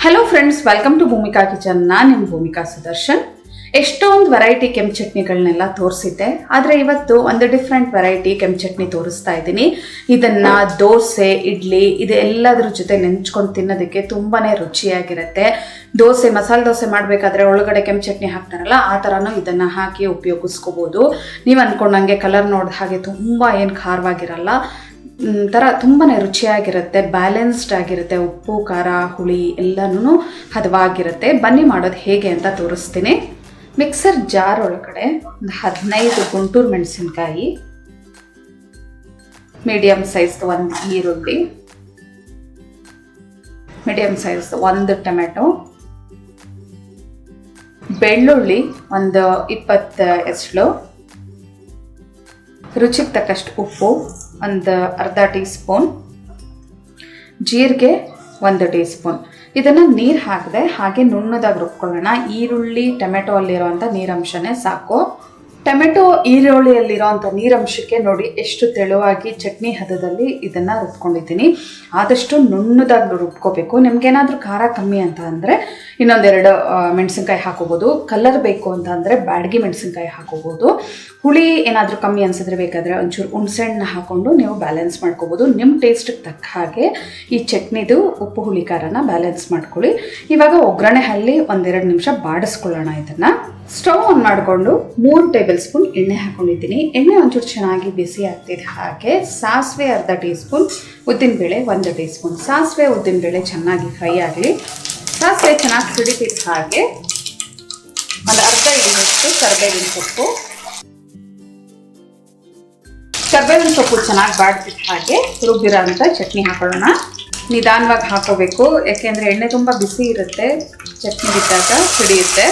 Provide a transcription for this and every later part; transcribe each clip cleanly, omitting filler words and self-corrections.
Hello friends, welcome to Bhumika kitchen. ನಾನು ನಿಮ್ಮ ಭೂಮಿಕಾ ಸುದರ್ಶನ್. ಎಷ್ಟೊಂದು ವೆರೈಟಿ ಕೆಂಪು ಚಟ್ನಿಗಳನ್ನೆಲ್ಲ ತೋರಿಸಿದ್ದೆ, ಆದರೆ ಇವತ್ತು ಒಂದು ಡಿಫ್ರೆಂಟ್ ವೆರೈಟಿ ಕೆಂಪು ಚಟ್ನಿ ತೋರಿಸ್ತಾ ಇದ್ದೀನಿ. ಇದನ್ನು ದೋಸೆ, ಇಡ್ಲಿ ಇದೆಲ್ಲದ್ರ ಜೊತೆ ನೆಂಚ್ಕೊಂಡು ತಿನ್ನೋದಕ್ಕೆ ತುಂಬಾ ರುಚಿಯಾಗಿರುತ್ತೆ. ದೋಸೆ, ಮಸಾಲೆ ದೋಸೆ ಮಾಡಬೇಕಾದ್ರೆ ಒಳಗಡೆ ಕೆಂಪು ಚಟ್ನಿ ಹಾಕ್ತಾರಲ್ಲ, ಆ ಥರನೂ ಇದನ್ನು ಹಾಕಿ ಉಪಯೋಗಿಸ್ಕೋಬೋದು. ನೀವು ಅಂದ್ಕೊಂಡಂಗೆ ಕಲರ್ ನೋಡಿದ ಹಾಗೆ ತುಂಬ ಏನು ಖಾರವಾಗಿರಲ್ಲ, ಥರ ತುಂಬಾ ರುಚಿಯಾಗಿರುತ್ತೆ, ಬ್ಯಾಲೆನ್ಸ್ಡ್ ಆಗಿರುತ್ತೆ. ಉಪ್ಪು, ಖಾರ, ಹುಳಿ ಎಲ್ಲನೂ ಹದವಾಗಿರುತ್ತೆ. ಬನ್ನಿ ಮಾಡೋದು ಹೇಗೆ ಅಂತ ತೋರಿಸ್ತೀನಿ. ಮಿಕ್ಸರ್ ಜಾರ್ ಒಳಗಡೆ ಒಂದು 15 ಗುಂಟೂರು ಮೆಣಸಿನ್ಕಾಯಿ, ಮೀಡಿಯಮ್ ಸೈಜ್ದು ಒಂದು ಈರುಳ್ಳಿ, ಮೀಡಿಯಮ್ ಸೈಜ್ದು ಒಂದು ಟೊಮೆಟೊ, ಬೆಳ್ಳುಳ್ಳಿ ಒಂದು 20 ಎಸಳು, ರುಚಿಗೆ ತಕ್ಕಷ್ಟು ಉಪ್ಪು ಒಂದು ಅರ್ಧ ಟೀ ಸ್ಪೂನ್, ಜೀರಿಗೆ 1 ಟೀ ಸ್ಪೂನ್. ಇದನ್ನು ನೀರು ಹಾಕದೆ ಹಾಗೆ ನುಣ್ಣದಾಗಿ ರುಬ್ಕೊಳ್ಳೋಣ. ಈರುಳ್ಳಿ ಟೊಮೆಟೊ ಅಲ್ಲಿರೋವಂಥ ನೀರಂಶನೇ ಸಾಕು. ಟೊಮೆಟೊ ಈರುಳ್ಳಿಯಲ್ಲಿರೋವಂಥ ನೀರಂಶಕ್ಕೆ ನೋಡಿ ಎಷ್ಟು ತೆಳುವಾಗಿ ಚಟ್ನಿ ಹದದಲ್ಲಿ ಇದನ್ನು ರುಬ್ಕೊಂಡಿದ್ದೀನಿ. ಆದಷ್ಟು ನುಣ್ಣದಾಗಿ ರುಬ್ಕೋಬೇಕು. ನಿಮ್ಗೇನಾದರೂ ಖಾರ ಕಮ್ಮಿ ಅಂತ ಅಂದರೆ ಇನ್ನೊಂದೆರಡು ಮೆಣಸಿನ್ಕಾಯಿ ಹಾಕೋಬೋದು. ಕಲರ್ ಬೇಕು ಅಂತ ಅಂದರೆ ಬ್ಯಾಡಗಿ ಮೆಣಸಿನ್ಕಾಯಿ ಹಾಕೋಬೋದು. ಹುಳಿ ಏನಾದರೂ ಕಮ್ಮಿ ಅನಿಸಿದ್ರೆ ಬೇಕಾದರೆ ಒಂಚೂರು ಹುಣಸೆಹಣ್ಣು ಹಾಕ್ಕೊಂಡು ನೀವು ಬ್ಯಾಲೆನ್ಸ್ ಮಾಡ್ಕೋಬೋದು. ನಿಮ್ಮ ಟೇಸ್ಟಿಗೆ ತಕ್ಕ ಹಾಗೆ ಈ ಚಟ್ನಿದು ಉಪ್ಪು ಹುಳಿ ಖಾರನ ಬ್ಯಾಲೆನ್ಸ್ ಮಾಡ್ಕೊಳ್ಳಿ. ಇವಾಗ ಒಗ್ಗರಣೆ ಹಲ್ಲಿ 1-2 ನಿಮಿಷ ಬಾಡಿಸ್ಕೊಳ್ಳೋಣ. ಇದನ್ನು ಸ್ಟವ್ ಆನ್ ಮಾಡಿಕೊಂಡು 3 ಟೇಬಲ್ ಸ್ಪೂನ್ ಎಣ್ಣೆ ಹಾಕೊಂಡಿದ್ದೀನಿ. ಎಣ್ಣೆ ಒಂಚೂರು ಚೆನ್ನಾಗಿ ಬಿಸಿ ಆಗ್ತಿದೆ. ಹಾಗೆ ಸಾಸಿವೆ ಅರ್ಧ ಟೀ ಸ್ಪೂನ್, ಉದ್ದಿನಬೇಳೆ 1 ಟೀ ಸ್ಪೂನ್. ಸಾಸಿವೆ ಉದ್ದಿನಬೇಳೆ ಚೆನ್ನಾಗಿ ಫ್ರೈ ಆಗಲಿ. ಸಾಸಿವೆ ಚೆನ್ನಾಗಿ ಸಿಡಿತಿದ್ದ ಹಾಗೆ ಒಂದು ಅರ್ಧ ಹಿಡಿಯಷ್ಟು ಕರಿಬೇವಿನ ಸೊಪ್ಪು. ಕರಿಬೇವಿನ ಸೊಪ್ಪು ಚೆನ್ನಾಗಿ ಬಾಡ್ತಿದ್ದ ಹಾಗೆ ರುಬ್ಬಿರೋ ಅಂತ ಚಟ್ನಿ ಹಾಕೊಳ್ಳೋಣ. ನಿಧಾನವಾಗಿ ಹಾಕೋಬೇಕು, ಯಾಕೆಂದರೆ ಎಣ್ಣೆ ತುಂಬ ಬಿಸಿ ಇರುತ್ತೆ, ಚಟ್ನಿ ಬಿದ್ದಾಗ ಸಿಡಿಯುತ್ತೆ.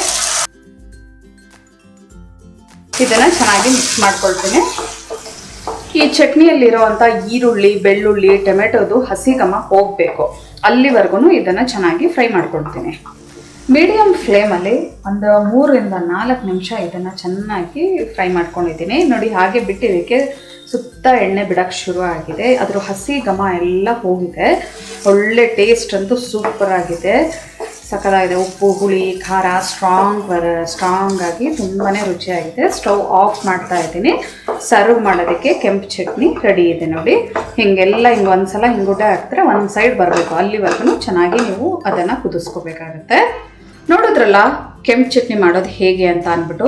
ಇದನ್ನು ಚೆನ್ನಾಗಿ ಮಿಕ್ಸ್ ಮಾಡ್ಕೊಳ್ತೀನಿ. ಈ ಚಟ್ನಿಯಲ್ಲಿರುವಂಥ ಈರುಳ್ಳಿ, ಬೆಳ್ಳುಳ್ಳಿ, ಟೊಮೆಟೊದು ಹಸಿ ಘಮ ಹೋಗಬೇಕು, ಅಲ್ಲಿವರೆಗೂ ಇದನ್ನು ಚೆನ್ನಾಗಿ ಫ್ರೈ ಮಾಡ್ಕೊಳ್ತೀನಿ. ಮೀಡಿಯಮ್ ಫ್ಲೇಮಲ್ಲಿ ಒಂದು 3-4 ನಿಮಿಷ ಇದನ್ನು ಚೆನ್ನಾಗಿ ಫ್ರೈ ಮಾಡ್ಕೊಂಡಿದ್ದೀನಿ. ನೋಡಿ, ಹಾಗೆ ಬಿಟ್ಟಿದ್ದಕ್ಕೆ ಸುತ್ತ ಎಣ್ಣೆ ಬಿಡೋಕ್ಕೆ ಶುರು ಆಗಿದೆ. ಅದ್ರ ಹಸಿ ಘಮ ಎಲ್ಲ ಹೋಗಿದೆ. ಒಳ್ಳೆ ಟೇಸ್ಟ್ ಅಂತೂ ಸೂಪರ್ ಆಗಿದೆ, ಸಕ್ಕತ್ತಾಗಿದೆ. ಉಪ್ಪು, ಹುಳಿ, ಖಾರ ಸ್ಟ್ರಾಂಗ್ ಆಗಿ ತುಂಬಾ ರುಚಿಯಾಗಿದೆ. ಸ್ಟವ್ ಆಫ್ ಮಾಡ್ತಾ ಇದ್ದೀನಿ. ಸರ್ವ್ ಮಾಡೋದಕ್ಕೆ ಕೆಂಪು ಚಟ್ನಿ ರೆಡಿ ಇದೆ. ನೋಡಿ, ಹಿಂಗೆಲ್ಲ ಒಂದ್ಸಲ ಹಿಂಗುಡ್ಡೆ ಹಾಕಿದ್ರೆ ಒಂದು ಸೈಡ್ ಬರಬೇಕು, ಅಲ್ಲಿವರೆಗೂ ಚೆನ್ನಾಗಿ ನೀವು ಅದನ್ನು ಕುದಿಸ್ಕೋಬೇಕಾಗತ್ತೆ. ನೋಡಿದ್ರಲ್ಲ ಕೆಂಪು ಚಟ್ನಿ ಮಾಡೋದು ಹೇಗೆ ಅಂತ ಅಂದ್ಬಿಟ್ಟು.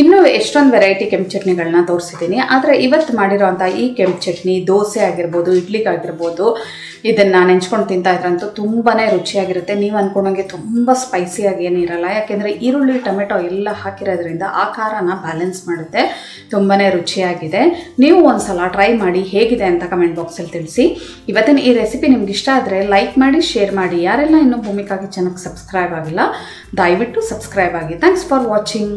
ಇನ್ನೂ ಎಷ್ಟೊಂದು ವೆರೈಟಿ ಕೆಂಪು ಚಟ್ನಿಗಳನ್ನ ತೋರಿಸಿದ್ದೀನಿ, ಆದರೆ ಇವತ್ತು ಮಾಡಿರೋವಂಥ ಈ ಕೆಂಪು ಚಟ್ನಿ ದೋಸೆ ಆಗಿರ್ಬೋದು, ಇಡ್ಲಿಗಾಗಿರ್ಬೋದು, ಇದನ್ನು ನೆಂಚ್ಕೊಂಡು ತಿಂತಾ ಇದ್ರಂತೂ ತುಂಬಾ ರುಚಿಯಾಗಿರುತ್ತೆ. ನೀವು ಅಂದ್ಕೊಂಡಂಗೆ ತುಂಬ ಸ್ಪೈಸಿಯಾಗಿ ಏನಿರಲ್ಲ, ಯಾಕೆಂದರೆ ಈರುಳ್ಳಿ ಟೊಮೆಟೊ ಎಲ್ಲ ಹಾಕಿರೋದ್ರಿಂದ ಆ ಖಾರನ ಬ್ಯಾಲೆನ್ಸ್ ಮಾಡುತ್ತೆ. ತುಂಬಾ ರುಚಿಯಾಗಿದೆ. ನೀವು ಒಂದ್ಸಲ ಟ್ರೈ ಮಾಡಿ ಹೇಗಿದೆ ಅಂತ ಕಮೆಂಟ್ ಬಾಕ್ಸಲ್ಲಿ ತಿಳಿಸಿ. ಇವತ್ತಿನ ಈ ರೆಸಿಪಿ ನಿಮ್ಗೆ ಇಷ್ಟ ಆದರೆ ಲೈಕ್ ಮಾಡಿ, ಶೇರ್ ಮಾಡಿ. ಯಾರೆಲ್ಲ ಇನ್ನೂ ಭೂಮಿಕಾ ಕಿಚನ್ಗೆ ಸಬ್ಸ್ಕ್ರೈಬ್ ಆಗಿಲ್ಲ, ದಯವಿಟ್ಟು ಸಬ್ಸ್ಕ್ರೈಬ್ ಆಗಿ. Thanks for watching.